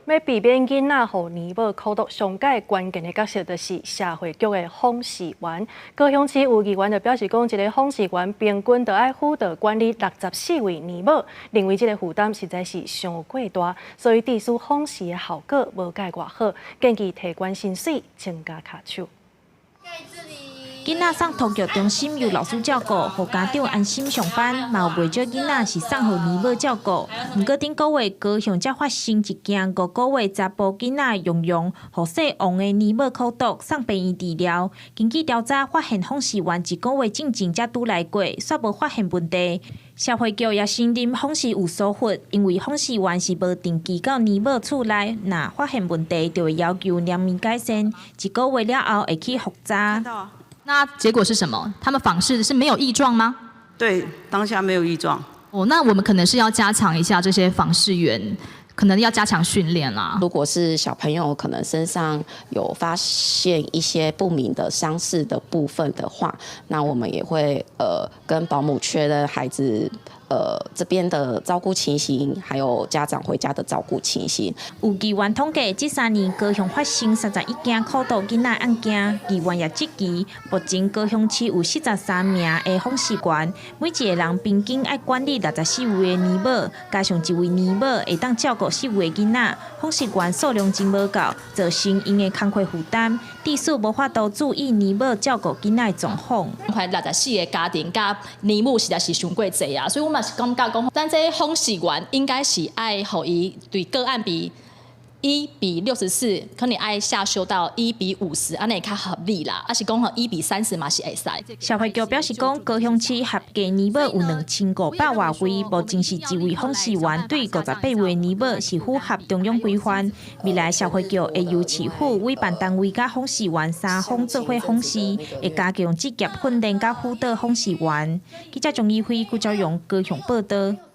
要避免囡仔和年幼口毒上界关键的角色，就是社会局的访视员。高雄市有议员就表示讲，一个访视员平均就要辅导管理64位年幼，认为这个负担实在是上过大，所以地区访视的效果无介偌好，建议提悬薪水，增加卡手。 囡仔送托育中心由老师照顾，互家长安心上班，嘛有袂少囡仔是送互年幼照顾。不过顶个月高雄才发生一件5个月查甫囡仔用互细王的年幼口毒送病院治疗。经过调查，发现访视员1个月进前才拄来过，煞无发现问题。社会局也承认访视有疏忽，因为访视员是无定期到年幼厝内，若发现问题，就会要求两面改善。1个月了后会去复查。 那结果是什么？他们访视是没有异状吗？对，当下没有异状。哦，那我们可能是要加强一下这些访视员，可能要加强训练啦。如果是小朋友可能身上有发现一些不明的伤势的部分的话，那我们也会跟保姆确认孩子。 这边的照顾情形，还有家长回家的照顾情形。有议员统计，这3年高雄发生31件口毒囡仔案件，议员也积极。目前高雄市有43名的访视员，每一个人平均要管理64位的年幼，加上1位年幼会当照顾4位囡仔，访视员数量真无够，造成因的工作负担。地属无法度注意年幼照顾囡仔的状况。快64个家庭甲年幼实在是伤过济啊，所以我嘛是感觉讲，咱这访视员应该是爱互伊对个案比1比64，可能爱下修到1比50，安尼较合理啦。啊是讲1比30嘛是会使。社会局表示讲，高雄市合计年幼有2500多位，目前是1位访视员对58位年幼是符合中央规范。未来社会局会由市府委办单位甲访视员3方做伙访视，会加强职业训练甲辅导访视员。记者钟义辉、顾朝阳高雄报道。